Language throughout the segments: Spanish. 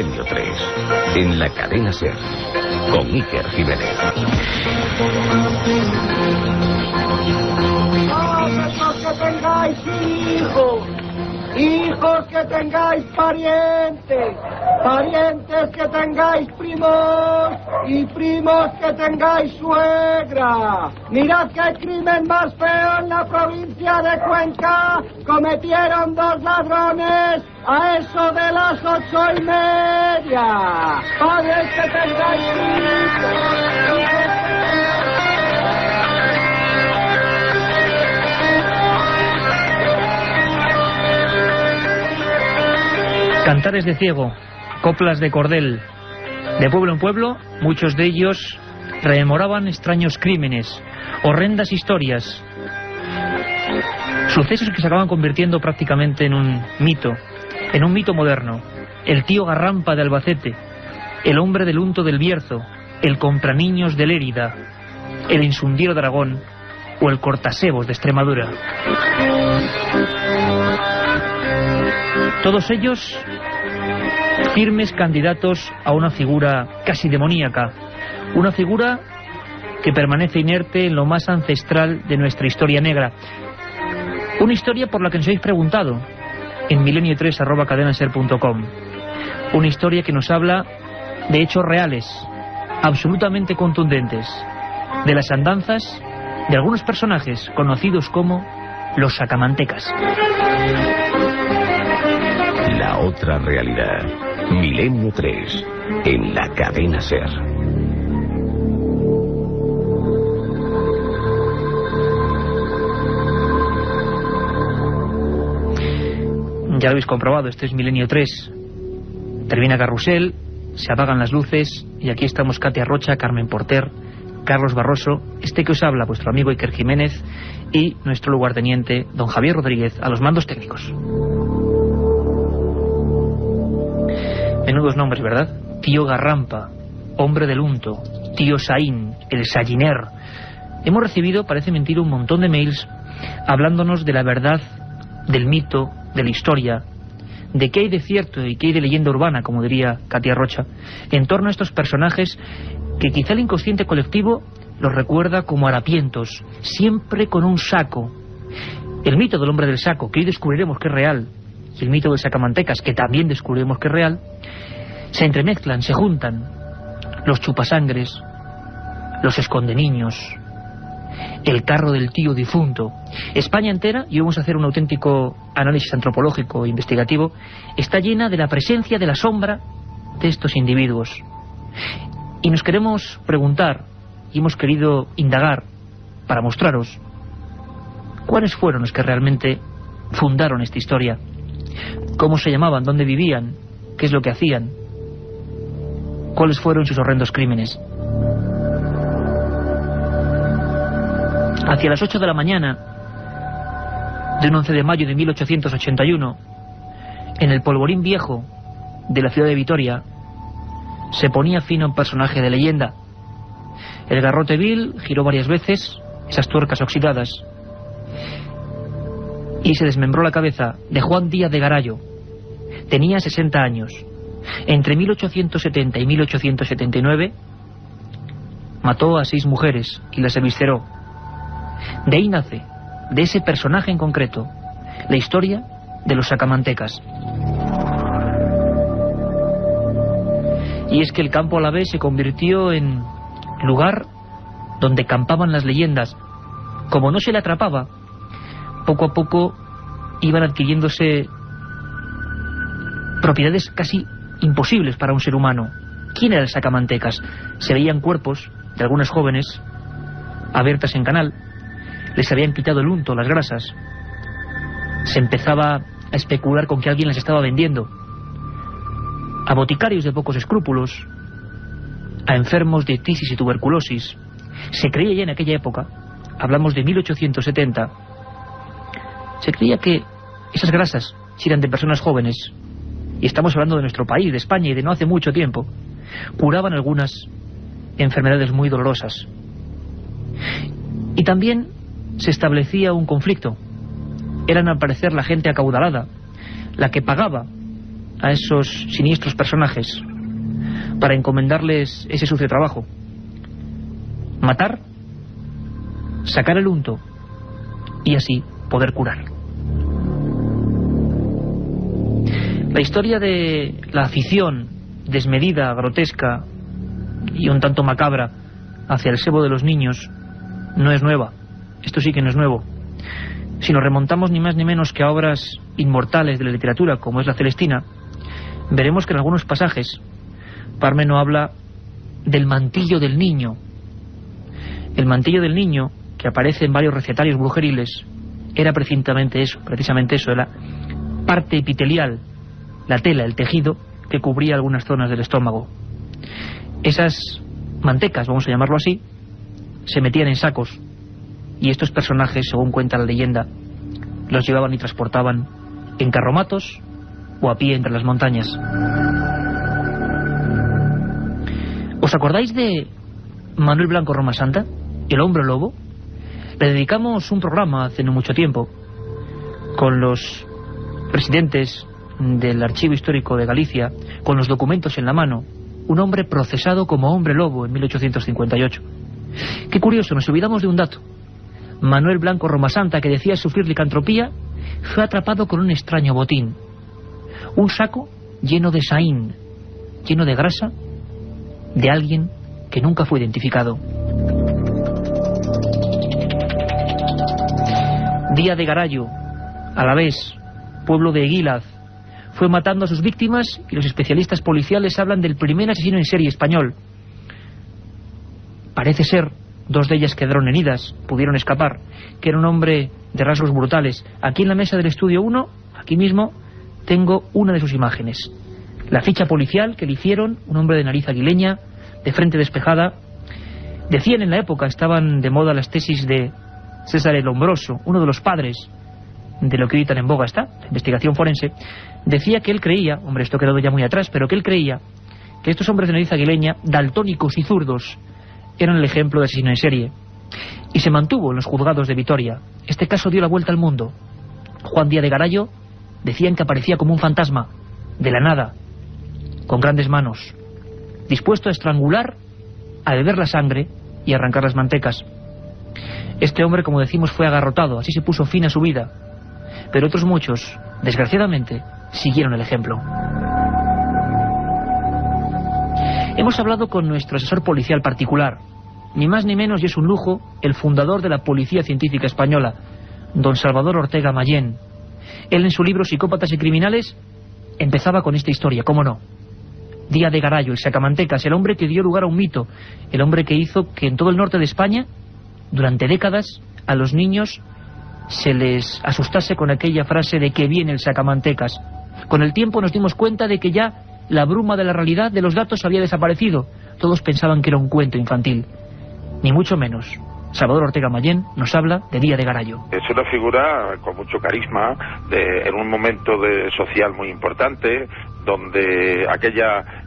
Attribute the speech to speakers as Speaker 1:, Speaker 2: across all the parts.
Speaker 1: Milenio 3, en la cadena SER, con Iker Jiménez.
Speaker 2: ¡Vosotros que tengáis hijos! ¡Hijos que tengáis parientes! ¡Parientes que tengáis primos! ¡Y primos que tengáis suegra! ¡Mirad qué crimen más feo en la provincia de Cuenca! ¡Cometieron 2 ladrones a eso de las 8:30! ¡Padres que tengáis hijos!
Speaker 3: Cantares de ciego, coplas de cordel. De pueblo en pueblo, muchos de ellos rememoraban extraños crímenes, horrendas historias, sucesos que se acaban convirtiendo prácticamente en un mito moderno. El tío Garrampa de Albacete, el hombre del unto del Bierzo, el compraniños de Lérida, el insundiero de Aragón o el cortasebos de Extremadura. Todos ellos firmes candidatos a una figura casi demoníaca, una figura que permanece inerte en lo más ancestral de nuestra historia negra, una historia por la que nos habéis preguntado en milenio3@cadenaser.com, una historia que nos habla de hechos reales, absolutamente contundentes, de las andanzas de algunos personajes conocidos como los sacamantecas.
Speaker 1: La otra realidad. Milenio 3, en la cadena SER.
Speaker 3: Ya lo habéis comprobado, este es Milenio 3. Termina Carrusel, se apagan las luces y aquí estamos Katia Rocha, Carmen Porter, Carlos Barroso, este que os habla, vuestro amigo Iker Jiménez, y nuestro lugarteniente, don Javier Rodríguez, a los mandos técnicos. Menudos nombres, ¿verdad? Tío Garrampa, hombre del unto, tío Saín, el Salliner. Hemos recibido, parece mentira, un montón de mails hablándonos de la verdad, del mito, de la historia, de qué hay de cierto y qué hay de leyenda urbana, como diría Katia Rocha, en torno a estos personajes que quizá el inconsciente colectivo los recuerda como harapientos, siempre con un saco. El mito del hombre del saco, que hoy descubriremos que es real, y el mito del sacamantecas, que también descubriremos que es real, se entremezclan, se juntan. Los chupasangres, los escondeniños, el carro del tío difunto. España entera, y vamos a hacer un auténtico análisis antropológico e investigativo, está llena de la presencia de la sombra de estos individuos. Y nos queremos preguntar, y hemos querido indagar, para mostraros cuáles fueron los que realmente fundaron esta historia. ¿Cómo se llamaban? ¿Dónde vivían? ¿Qué es lo que hacían? ¿Cuáles fueron sus horrendos crímenes? Hacia las 8 de la mañana de un 11 de mayo de 1881, en el polvorín viejo de la ciudad de Vitoria, se ponía fin a un personaje de leyenda. El garrote vil giró varias veces esas tuercas oxidadas y se desmembró la cabeza de Juan Díaz de Garayo. Tenía 60 años. Entre 1870 y 1879 mató a 6 mujeres y las evisceró. De ahí nace, de ese personaje en concreto, la historia de los sacamantecas. Y es que el campo alavés se convirtió en lugar donde campaban las leyendas. Como no se le atrapaba, poco a poco iban adquiriéndose propiedades casi imposibles para un ser humano. ¿Quién era el sacamantecas? Se veían cuerpos de algunas jóvenes abiertas en canal, les habían quitado el unto, las grasas, se empezaba a especular con que alguien las estaba vendiendo a boticarios de pocos escrúpulos, a enfermos de tisis y tuberculosis. Se creía ya en aquella época, hablamos de 1870, se creía que esas grasas, si eran de personas jóvenes, y estamos hablando de nuestro país, de España, y de no hace mucho tiempo, curaban algunas enfermedades muy dolorosas. Y también se establecía un conflicto. Eran al parecer la gente acaudalada la que pagaba a esos siniestros personajes para encomendarles ese sucio trabajo: matar, sacar el unto y así poder curar. La historia de la afición desmedida, grotesca y un tanto macabra hacia el sebo de los niños no es nueva. Esto sí que no es nuevo. Si nos remontamos ni más ni menos que a obras inmortales de la literatura, como es la Celestina, veremos que en algunos pasajes Parmeno habla del mantillo del niño. El mantillo del niño, que aparece en varios recetarios brujeriles, era precisamente eso, la parte epitelial, la tela, el tejido que cubría algunas zonas del estómago. Esas mantecas, vamos a llamarlo así, se metían en sacos, y estos personajes, según cuenta la leyenda, los llevaban y transportaban en carromatos o a pie entre las montañas. ¿Os acordáis de Manuel Blanco Romasanta, el hombre lobo? Le dedicamos un programa hace no mucho tiempo con los presidentes del Archivo Histórico de Galicia, con los documentos en la mano, un hombre procesado como hombre lobo en 1858. Qué curioso, nos olvidamos de un dato. Manuel Blanco Romasanta, que decía sufrir licantropía, fue atrapado con un extraño botín: un saco lleno de saín, lleno de grasa de alguien que nunca fue identificado. Día de Garayo, Alavés, pueblo de Eguílaz, fue matando a sus víctimas, y los especialistas policiales hablan del primer asesino en serie español. Parece ser, 2 de ellas quedaron heridas, pudieron escapar, que era un hombre de rasgos brutales. Aquí en la mesa del estudio 1, aquí mismo, tengo una de sus imágenes. La ficha policial que le hicieron, un hombre de nariz aguileña, de frente despejada. Decían en la época, estaban de moda las tesis de César el Lombroso, uno de los padres de lo que hoy tan en boga está, la investigación forense. Decía que él creía, hombre, esto quedó ya muy atrás, pero que él creía que estos hombres de nariz aguileña, daltónicos y zurdos, eran el ejemplo de asesino en serie. Y se mantuvo en los juzgados de Vitoria. Este caso dio la vuelta al mundo. Juan Díaz de Garayo decían que aparecía como un fantasma, de la nada, con grandes manos, dispuesto a estrangular, a beber la sangre y a arrancar las mantecas. Este hombre, como decimos, fue agarrotado, así se puso fin a su vida. Pero otros muchos, desgraciadamente, siguieron el ejemplo. Hemos hablado con nuestro asesor policial particular, ni más ni menos, y es un lujo, el fundador de la Policía Científica Española, don Salvador Ortega Mayén. Él, en su libro Psicópatas y Criminales, empezaba con esta historia, ¿cómo no? Día de Garayo, el sacamantecas, el hombre que dio lugar a un mito, el hombre que hizo que en todo el norte de España, durante décadas, a los niños se les asustase con aquella frase de que viene el sacamantecas. Con el tiempo nos dimos cuenta de que ya la bruma de la realidad de los datos había desaparecido. Todos pensaban que era un cuento infantil. Ni mucho menos. Salvador Ortega Mayén nos habla de Día de Garayo.
Speaker 4: Es una figura con mucho carisma, en un momento social muy importante, donde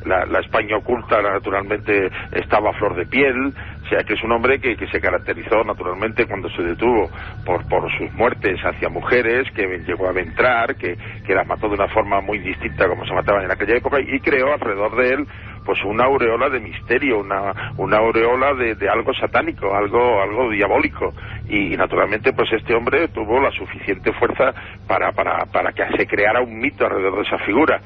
Speaker 4: la España oculta naturalmente estaba a flor de piel. O sea que es un hombre que se caracterizó naturalmente cuando se detuvo por sus muertes hacia mujeres, que llegó a aventrar, que las mató de una forma muy distinta como se mataban en aquella época, y creó alrededor de él pues una aureola de misterio, una aureola de algo satánico, algo diabólico, y naturalmente pues este hombre tuvo la suficiente fuerza para que se creara un mito alrededor de esa figura.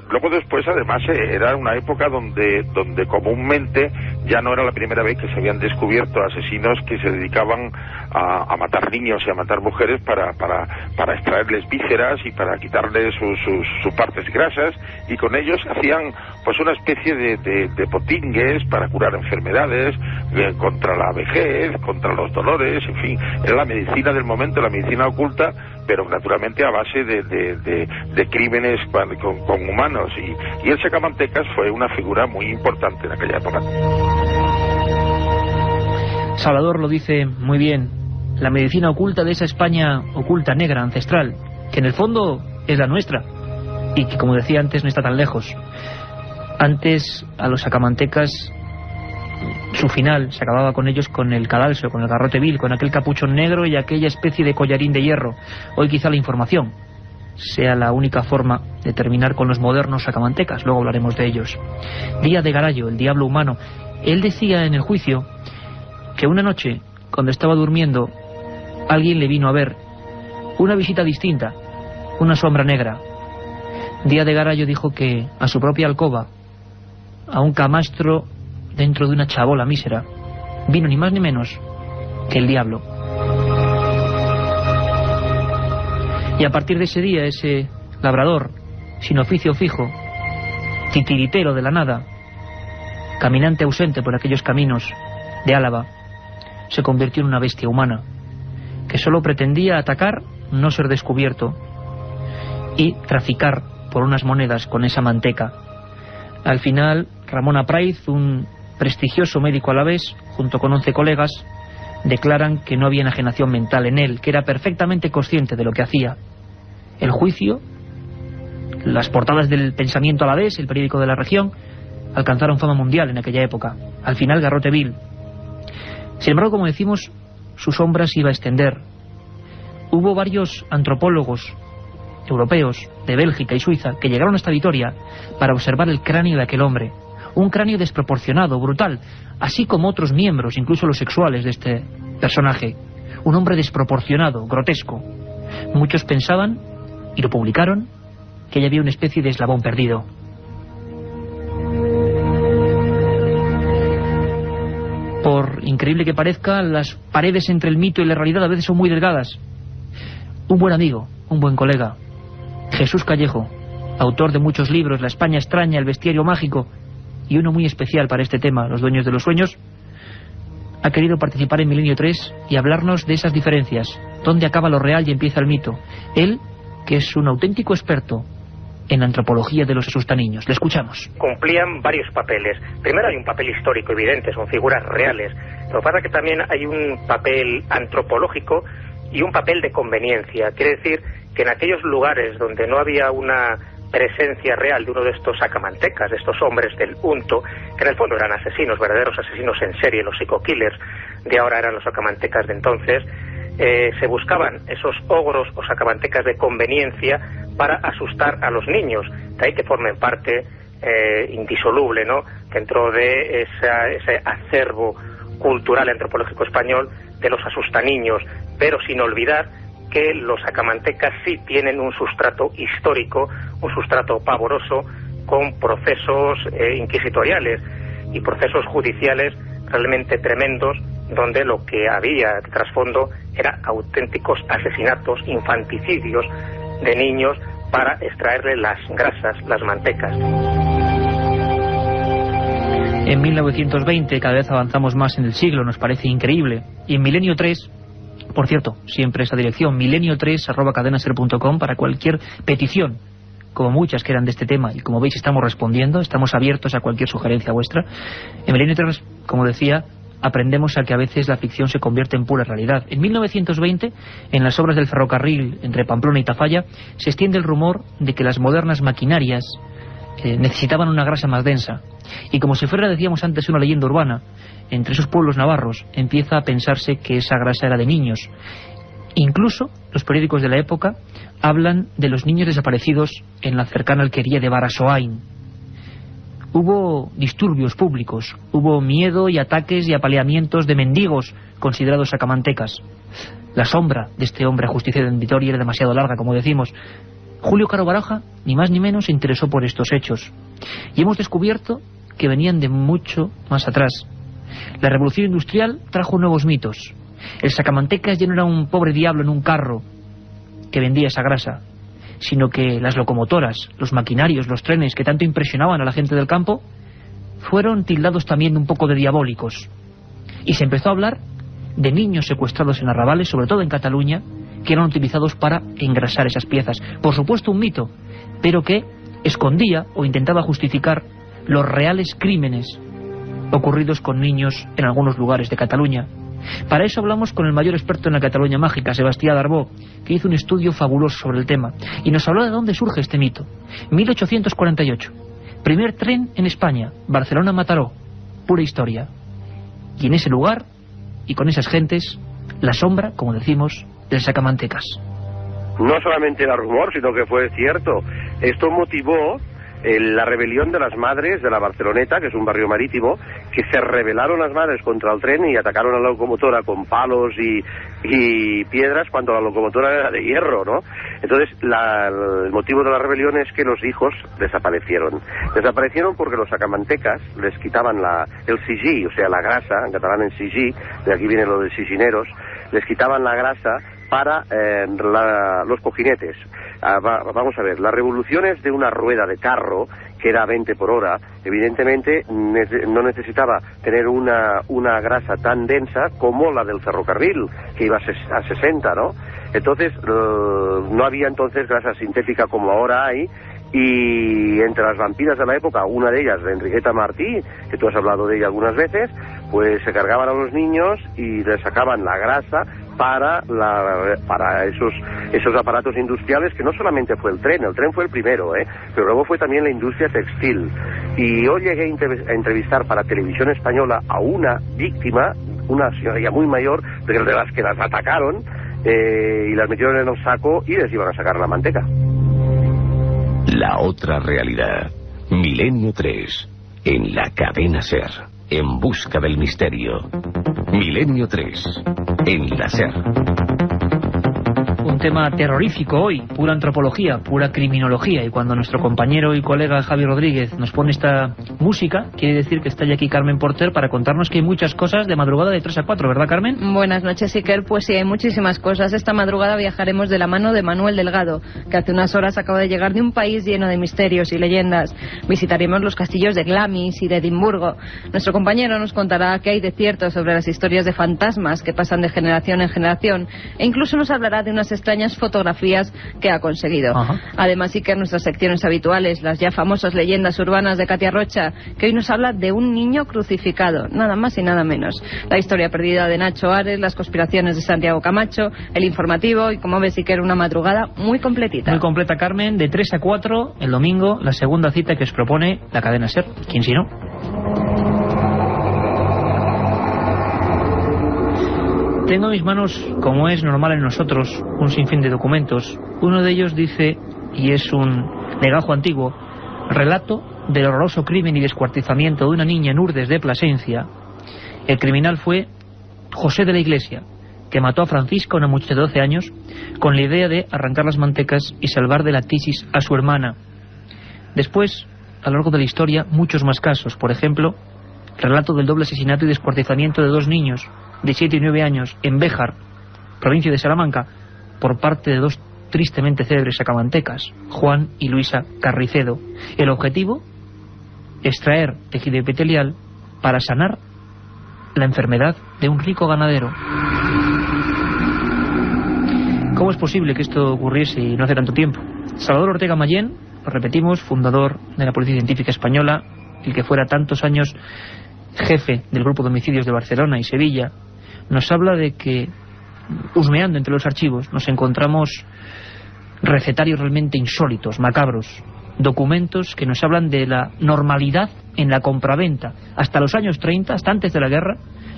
Speaker 4: Luego después, además, era una época donde comúnmente ya no era la primera vez que se habían descubierto asesinos que se dedicaban a matar niños y a matar mujeres para extraerles vísceras y para quitarles sus partes grasas, y con ellos hacían pues una especie de potingues para curar enfermedades, contra la vejez, contra los dolores, en fin, era la medicina del momento, la medicina oculta, pero naturalmente a base de crímenes con humanos, y el sacamantecas fue una figura muy importante en aquella época.
Speaker 3: Salvador lo dice muy bien, la medicina oculta de esa España oculta, negra, ancestral, que en el fondo es la nuestra, y que, como decía antes, no está tan lejos. Antes, a los sacamantecas, su final se acababa con ellos con el cadalso, con el garrote vil, con aquel capuchón negro y aquella especie de collarín de hierro. Hoy quizá la información sea la única forma de terminar con los modernos sacamantecas. Luego hablaremos de ellos. Díaz de Garallo, el diablo humano. Él decía en el juicio que una noche, cuando estaba durmiendo, alguien le vino a ver, una visita distinta, una sombra negra. Díaz de Garallo dijo que a su propia alcoba, a un camastro dentro de una chabola mísera, vino ni más ni menos que el diablo. Y a partir de ese día, ese labrador, sin oficio fijo, titiritero de la nada, caminante ausente por aquellos caminos de Álava, se convirtió en una bestia humana, que solo pretendía atacar, no ser descubierto, y traficar por unas monedas con esa manteca. Al final, Ramón Apraiz, un prestigioso médico alavés, junto con 11 colegas, declaran que no había enajenación mental en él, que era perfectamente consciente de lo que hacía. El juicio, las portadas del Pensamiento alavés, el periódico de la región, alcanzaron fama mundial en aquella época. Al final, Garrote vil. Sin embargo, como decimos, su sombra se iba a extender. Hubo varios antropólogos europeos de Bélgica y Suiza que llegaron hasta Vitoria para observar el cráneo de aquel hombre. Un cráneo desproporcionado, brutal, así como otros miembros, incluso los sexuales de este personaje. Un hombre desproporcionado, grotesco. Muchos pensaban, y lo publicaron, que ya había una especie de eslabón perdido. Por increíble que parezca, las paredes entre el mito y la realidad a veces son muy delgadas. Un buen amigo, un buen colega, Jesús Callejo, autor de muchos libros, La España extraña, El bestiario mágico, y uno muy especial para este tema, Los dueños de los sueños, ha querido participar en Milenio 3 y hablarnos de esas diferencias, dónde acaba lo real y empieza el mito. Él, que es un auténtico experto en antropología de los asustaniños. Le escuchamos.
Speaker 5: Cumplían varios papeles. Primero hay un papel histórico evidente, son figuras reales. Lo que pasa es que también hay un papel antropológico y un papel de conveniencia. Quiere decir que en aquellos lugares donde no había una presencia real de uno de estos sacamantecas, de estos hombres del unto, que en el fondo eran asesinos, verdaderos asesinos en serie, los psico-killers de ahora eran los sacamantecas de entonces, se buscaban esos ogros o sacamantecas de conveniencia para asustar a los niños, de ahí que formen parte indisoluble, ¿no?, dentro de ese acervo cultural antropológico español de los asustaniños, pero sin olvidar que los sacamantecas sí tienen un sustrato histórico, un sustrato pavoroso, con procesos inquisitoriales y procesos judiciales realmente tremendos, donde lo que había de trasfondo era auténticos asesinatos, infanticidios de niños para extraerle las grasas, las mantecas.
Speaker 3: En 1920 cada vez avanzamos más en el siglo, nos parece increíble. Y en Milenio 3, por cierto, siempre esa dirección, milenio3@cadenaser.com, para cualquier petición, como muchas que eran de este tema, y como veis estamos respondiendo, estamos abiertos a cualquier sugerencia vuestra. En Milenio 3, como decía, aprendemos a que a veces la ficción se convierte en pura realidad. En 1920, en las obras del ferrocarril entre Pamplona y Tafalla, se extiende el rumor de que las modernas maquinarias necesitaban una grasa más densa. Y como si fuera, decíamos antes, una leyenda urbana, entre esos pueblos navarros empieza a pensarse que esa grasa era de niños. Incluso los periódicos de la época hablan de los niños desaparecidos en la cercana alquería de Barasoain. Hubo disturbios públicos, hubo miedo y ataques y apaleamientos de mendigos considerados sacamantecas. La sombra de este hombre ajusticiado en Vitoria era demasiado larga, como decimos. Julio Caro Baroja, ni más ni menos, se interesó por estos hechos. Y hemos descubierto que venían de mucho más atrás. La revolución industrial trajo nuevos mitos. El sacamantecas ya no era un pobre diablo en un carro que vendía esa grasa, sino que las locomotoras, los maquinarios, los trenes que tanto impresionaban a la gente del campo fueron tildados también de un poco de diabólicos. Y se empezó a hablar de niños secuestrados en arrabales, sobre todo en Cataluña, que eran utilizados para engrasar esas piezas. Por supuesto un mito, pero que escondía o intentaba justificar los reales crímenes ocurridos con niños en algunos lugares de Cataluña. Para eso hablamos con el mayor experto en la Cataluña mágica, Sebastià Darbó, que hizo un estudio fabuloso sobre el tema y nos habló de dónde surge este mito. 1848, primer tren en España, Barcelona-Mataró, pura historia. Y en ese lugar, y con esas gentes, la sombra, como decimos, del sacamantecas.
Speaker 6: No solamente era rumor, sino que fue cierto. Esto motivó la rebelión de las madres de la Barceloneta, que es un barrio marítimo, que se rebelaron las madres contra el tren y atacaron a la locomotora con palos y piedras cuando la locomotora era de hierro, ¿no? Entonces, el motivo de la rebelión es que los hijos desaparecieron. Desaparecieron porque los sacamantecas les quitaban el sigí, o sea, la grasa, en catalán en sigí, de aquí viene lo de sigineros, les quitaban la grasa para los cojinetes. Vamos a ver, las revoluciones de una rueda de carro que era 20 por hora, evidentemente no necesitaba tener una grasa tan densa como la del ferrocarril, que iba a 60, ¿no? Entonces, no había entonces grasa sintética como ahora hay, y entre las vampiras de la época, una de ellas, la Enriqueta Martí, que tú has hablado de ella algunas veces, pues se cargaban a los niños y les sacaban la grasa para esos aparatos industriales, que no solamente fue el tren fue el primero, pero luego fue también la industria textil. Y yo llegué a entrevistar para Televisión Española a una víctima, una señora ya muy mayor, de las que las atacaron, y las metieron en un saco y les iban a sacar la manteca.
Speaker 1: La otra realidad. Milenio 3. En la cadena SER. En busca del misterio. Milenio 3. En la SER.
Speaker 3: Un tema terrorífico hoy, pura antropología, pura criminología, y cuando nuestro compañero y colega Javi Rodríguez nos pone esta música, quiere decir que está ya aquí Carmen Porter para contarnos que hay muchas cosas de madrugada de 3 a 4, ¿verdad, Carmen?
Speaker 7: Buenas noches, Iker. Pues sí, hay muchísimas cosas. Esta madrugada viajaremos de la mano de Manuel Delgado, que hace unas horas acaba de llegar de un país lleno de misterios y leyendas. Visitaremos los castillos de Glamis y de Edimburgo. Nuestro compañero nos contará qué hay de cierto sobre las historias de fantasmas que pasan de generación en generación, e incluso nos hablará de unas extrañas fotografías que ha conseguido.
Speaker 3: Ajá.
Speaker 7: Además, sí que nuestras secciones habituales, las ya famosas leyendas urbanas de Katia Rocha, que hoy nos habla de un niño crucificado, nada más y nada menos. La historia perdida de Nacho Ares, las conspiraciones de Santiago Camacho, el informativo, y como ves, sí que era una madrugada muy completita.
Speaker 3: Muy completa, Carmen, de 3 a 4, el domingo, la segunda cita que os propone la cadena SER. ¿Quién si no? Tengo en mis manos, como es normal en nosotros, un sinfín de documentos. Uno de ellos dice, y es un legajo antiguo, relato del horroroso crimen y descuartizamiento de una niña en Urdes de Plasencia. El criminal fue José de la Iglesia, que mató a Francisca, una muchacha de 12 años, con la idea de arrancar las mantecas y salvar de la tisis a su hermana. Después, a lo largo de la historia, muchos más casos. Por ejemplo, relato del doble asesinato y descuartizamiento de 2 niños de 7 y 9 años en Béjar, provincia de Salamanca, por parte de 2 tristemente célebres sacamantecas, Juan y Luisa Carricedo. El objetivo, extraer tejido epitelial para sanar la enfermedad de un rico ganadero. ¿Cómo es posible que esto ocurriese y no hace tanto tiempo? Salvador Ortega Mayén, lo repetimos, fundador de la Policía Científica Española, el que fuera tantos años jefe del grupo de homicidios de Barcelona y Sevilla, nos habla de que, husmeando entre los archivos, nos encontramos recetarios realmente insólitos, macabros, documentos que nos hablan de la normalidad en la compraventa, hasta los años 30, hasta antes de la guerra,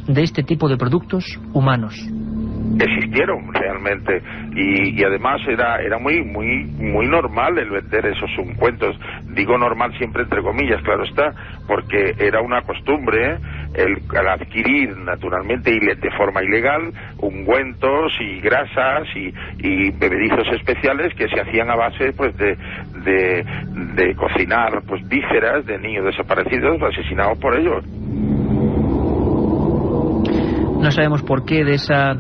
Speaker 3: de este tipo de productos humanos.
Speaker 4: Existieron realmente, y además era muy normal el vender esos ungüentos. Digo normal siempre entre comillas, claro está, porque era una costumbre el adquirir naturalmente y de forma ilegal ungüentos y grasas y bebedizos especiales que se hacían a base pues de cocinar pues vísceras de niños desaparecidos asesinados por ellos.
Speaker 3: No sabemos por qué de esa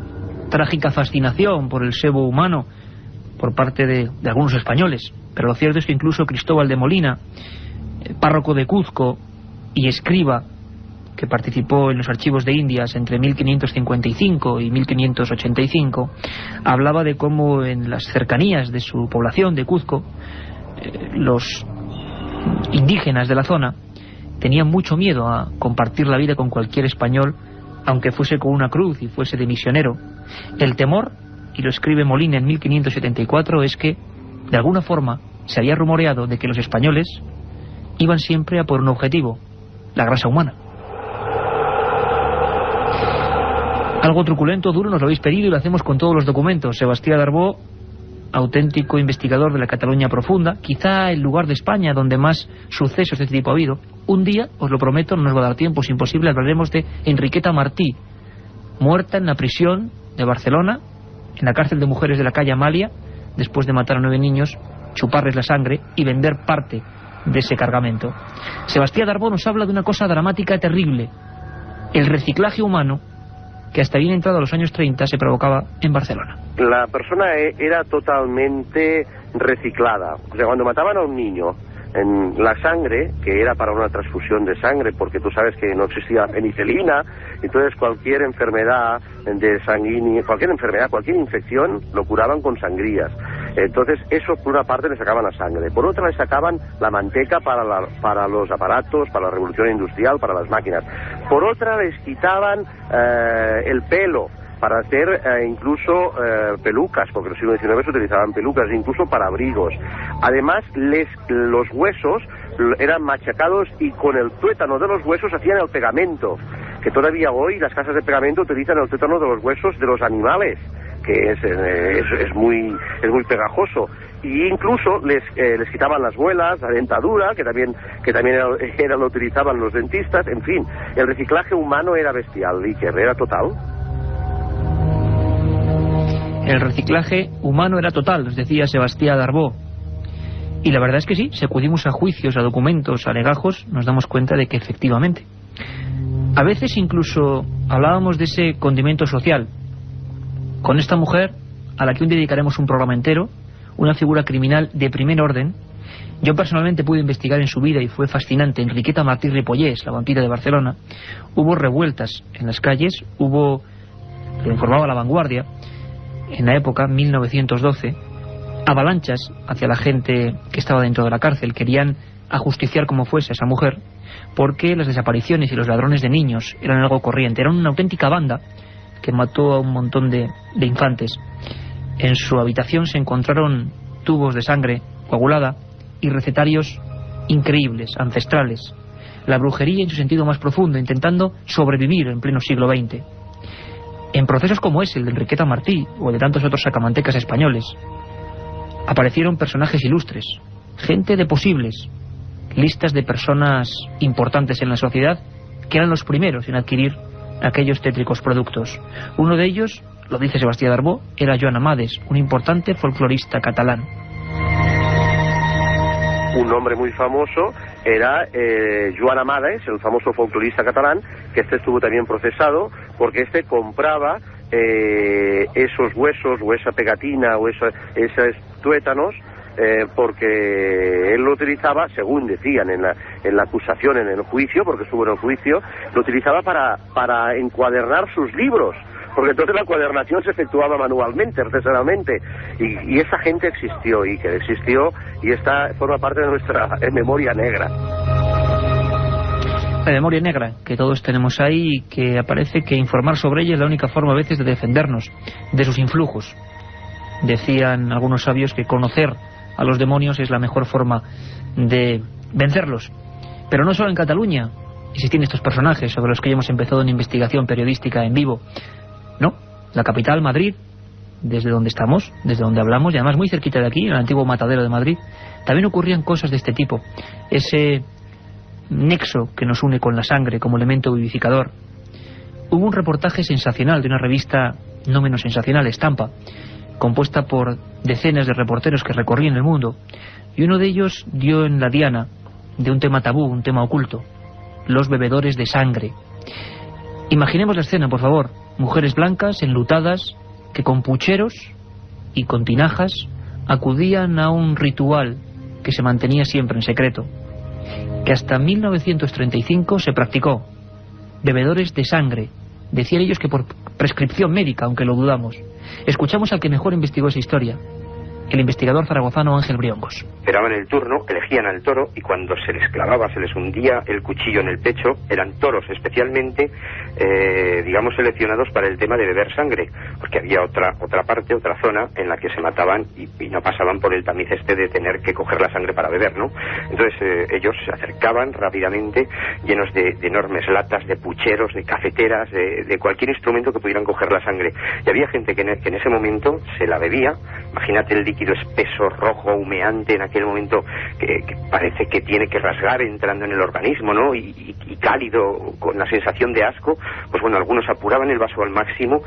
Speaker 3: trágica fascinación por el sebo humano por parte de algunos españoles, pero lo cierto es que incluso Cristóbal de Molina, párroco de Cuzco y escriba que participó en los archivos de Indias entre 1555 y 1585, hablaba de cómo en las cercanías de su población de Cuzco los indígenas de la zona tenían mucho miedo a compartir la vida con cualquier español, aunque fuese con una cruz y fuese de misionero. El temor, y lo escribe Molina en 1574, es que, de alguna forma, se había rumoreado de que los españoles iban siempre a por un objetivo, la grasa humana. Algo truculento, duro, nos lo habéis pedido y lo hacemos con todos los documentos. Sebastián Darbó auténtico investigador de la Cataluña profunda, quizá el lugar de España donde más sucesos de este tipo ha habido. Un día, os lo prometo, no nos va a dar tiempo, es imposible, hablaremos de Enriqueta Martí, muerta en la prisión de Barcelona, en la cárcel de mujeres de la calle Amalia, después de matar a 9 niños, chuparles la sangre y vender parte de ese cargamento. Sebastián Darbó nos habla de una cosa dramática y terrible: el reciclaje humano que hasta bien entrado a los años 30 se provocaba en Barcelona.
Speaker 6: La persona era totalmente reciclada. O sea, cuando mataban a un niño, en la sangre, que era para una transfusión de sangre, porque tú sabes que no existía penicilina, entonces cualquier enfermedad de sanguínea, cualquier infección, lo curaban con sangrías. Entonces eso por una parte le sacaban la sangre, por otra le sacaban la manteca para los aparatos, para la revolución industrial, para las máquinas, por otra les quitaban el pelo para hacer incluso pelucas, porque en el siglo XIX se utilizaban pelucas, incluso para abrigos. Además, los huesos eran machacados y con el tuétano de los huesos hacían el pegamento, que todavía hoy las casas de pegamento utilizan el tuétano de los huesos de los animales, que es muy pegajoso. Y incluso les quitaban las muelas, la dentadura, que también lo utilizaban los dentistas. En fin, el reciclaje humano era bestial, Iker, era total.
Speaker 3: El reciclaje humano era total, nos decía Sebastián Darbó. Y la verdad es que sí, si acudimos a juicios, a documentos, a legajos, nos damos cuenta de que efectivamente. A veces incluso hablábamos de ese condimento social. Con esta mujer, a la que hoy dedicaremos un programa entero, una figura criminal de primer orden. Yo personalmente pude investigar en su vida y fue fascinante. Enriqueta Martí Ripollés, la vampira de Barcelona. Hubo revueltas en las calles, lo informaba La Vanguardia, en la época, 1912, avalanchas hacia la gente que estaba dentro de la cárcel. Querían ajusticiar como fuese a esa mujer, porque las desapariciones y los ladrones de niños eran algo corriente. Eran una auténtica banda que mató a un montón de infantes. En su habitación se encontraron tubos de sangre coagulada y recetarios increíbles, ancestrales. La brujería en su sentido más profundo, intentando sobrevivir en pleno siglo XX. En procesos como ese, el de Enriqueta Martí, o el de tantos otros sacamantecas españoles, aparecieron personajes ilustres, gente de posibles, listas de personas importantes en la sociedad, que eran los primeros en adquirir aquellos tétricos productos. Uno de ellos, lo dice Sebastián Darbó, era Joan Amades, un importante folclorista catalán.
Speaker 6: Un nombre muy famoso era Joan Amades, el famoso folclorista catalán, que estuvo también procesado porque compraba esos huesos o esa pegatina o esos tuétanos, porque él lo utilizaba, según decían en la acusación, en el juicio, porque estuvo en el juicio, lo utilizaba para encuadernar sus libros, porque entonces la encuadernación se efectuaba manualmente, artesanalmente, y esa gente existió, y esta forma parte de nuestra memoria negra.
Speaker 3: La memoria negra que todos tenemos ahí, y que aparece que informar sobre ella es la única forma a veces de defendernos de sus influjos. Decían algunos sabios que conocer a los demonios es la mejor forma de vencerlos. Pero no solo en Cataluña existen estos personajes sobre los que ya hemos empezado una investigación periodística en vivo. No, la capital, Madrid, desde donde estamos, desde donde hablamos, y además muy cerquita de aquí, en el antiguo Matadero de Madrid, también ocurrían cosas de este tipo. Ese nexo que nos une con la sangre como elemento vivificador. Hubo un reportaje sensacional de una revista no menos sensacional, Estampa, compuesta por decenas de reporteros que recorrían el mundo, y uno de ellos dio en la diana de un tema tabú, un tema oculto: los bebedores de sangre. Imaginemos la escena, por favor. Mujeres blancas, enlutadas, que con pucheros y con tinajas acudían a un ritual que se mantenía siempre en secreto, que hasta 1935 se practicó. Bebedores de sangre. Decían ellos que por prescripción médica, aunque lo dudamos. Escuchamos al que mejor investigó esa historia, el investigador zaragozano Ángel Briongos.
Speaker 8: Esperaban el turno, elegían al toro, y cuando se les clavaba, se les hundía el cuchillo en el pecho, eran toros especialmente, digamos, seleccionados para el tema de beber sangre, porque había otra parte, otra zona en la que se mataban y no pasaban por el tamiz de tener que coger la sangre para beber, ¿no? Entonces ellos se acercaban rápidamente, llenos de enormes latas, de pucheros, de cafeteras, de cualquier instrumento que pudieran coger la sangre. Y había gente que en ese momento se la bebía. Imagínate el líquido líquido espeso, rojo, humeante en aquel momento que parece que tiene que rasgar entrando en el organismo, ¿no? Y cálido, con la sensación de asco, pues bueno, algunos apuraban el vaso al máximo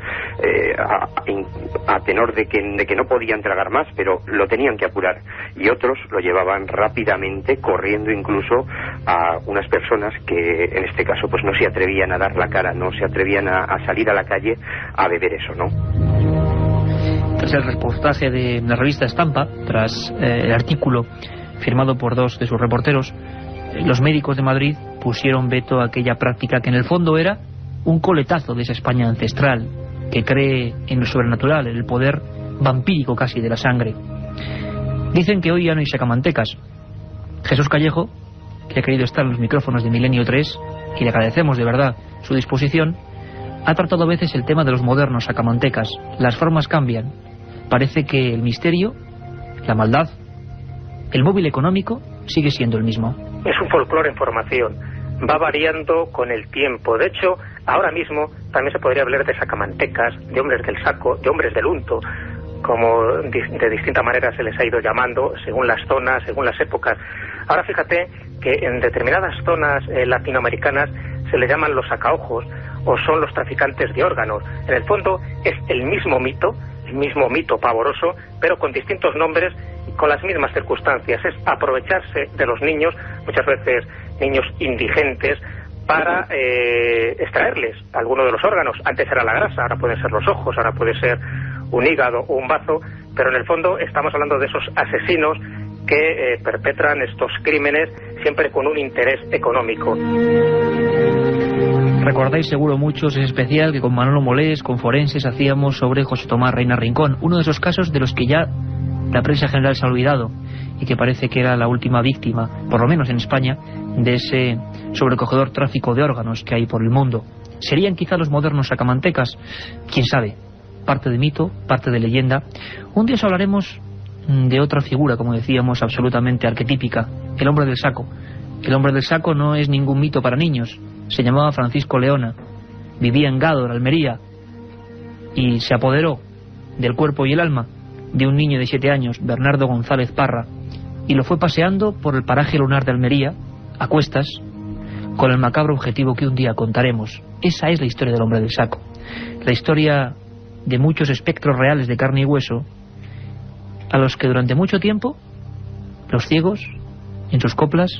Speaker 8: a tenor de que no podían tragar más, pero lo tenían que apurar, y otros lo llevaban rápidamente, corriendo incluso a unas personas que en este caso pues no se atrevían a dar la cara, no se atrevían a salir a la calle a beber eso, ¿no?
Speaker 3: Tras el reportaje de la revista Estampa, tras el artículo firmado por 2 de sus reporteros, los médicos de Madrid pusieron veto a aquella práctica que en el fondo era un coletazo de esa España ancestral que cree en lo sobrenatural, en el poder vampírico casi de la sangre. Dicen que hoy ya no hay sacamantecas. Jesús Callejo, que ha querido estar en los micrófonos de Milenio 3, y le agradecemos de verdad su disposición, ha tratado a veces el tema de los modernos sacamantecas. Las formas cambian. Parece que el misterio, la maldad, el móvil económico sigue siendo el mismo.
Speaker 5: Es un folclore en formación. Va variando con el tiempo. De hecho, ahora mismo también se podría hablar de sacamantecas, de hombres del saco, de hombres del unto, como de distinta manera se les ha ido llamando, según las zonas, según las épocas. Ahora fíjate que en determinadas zonas latinoamericanas se les llaman los sacaojos, o son los traficantes de órganos. En el fondo es el mismo mito pavoroso, pero con distintos nombres y con las mismas circunstancias. Es aprovecharse de los niños, muchas veces niños indigentes, para extraerles alguno de los órganos. Antes era la grasa, ahora pueden ser los ojos, ahora puede ser un hígado o un bazo, pero en el fondo estamos hablando de esos asesinos que perpetran estos crímenes siempre con un interés económico.
Speaker 3: Recordáis seguro muchos ese especial que con Manolo Molés, con forenses, hacíamos sobre José Tomás Reina Rincón, uno de esos casos de los que ya la prensa general se ha olvidado y que parece que era la última víctima, por lo menos en España, de ese sobrecogedor tráfico de órganos que hay por el mundo. ¿Serían quizá los modernos sacamantecas? ¿Quién sabe? Parte de mito, parte de leyenda. Un día os hablaremos de otra figura, como decíamos, absolutamente arquetípica, el hombre del saco. El hombre del saco no es ningún mito para niños. Se llamaba Francisco Leona, vivía en Gádor, Almería, y se apoderó del cuerpo y el alma de un niño de 7 años, Bernardo González Parra, y lo fue paseando por el paraje lunar de Almería, a cuestas, con el macabro objetivo que un día contaremos. Esa es la historia del hombre del saco, la historia de muchos espectros reales de carne y hueso, a los que durante mucho tiempo los ciegos, en sus coplas,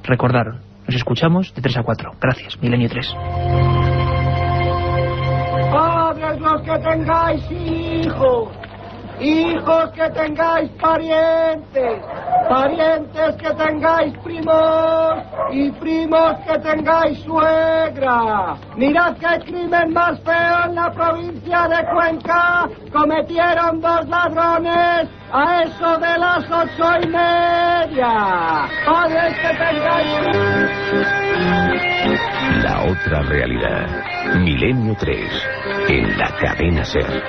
Speaker 3: recordaron. Nos escuchamos de 3 a 4. Gracias, Milenio 3.
Speaker 2: Padres los que tengáis hijos, hijos que tengáis parientes, parientes que tengáis primos y primos que tengáis suegra. Mirad qué crimen más feo en la provincia de Cuenca cometieron 2 ladrones a eso de las 8:30. Padres que tengáis...
Speaker 1: La otra realidad. Milenio 3 en la cadena SER.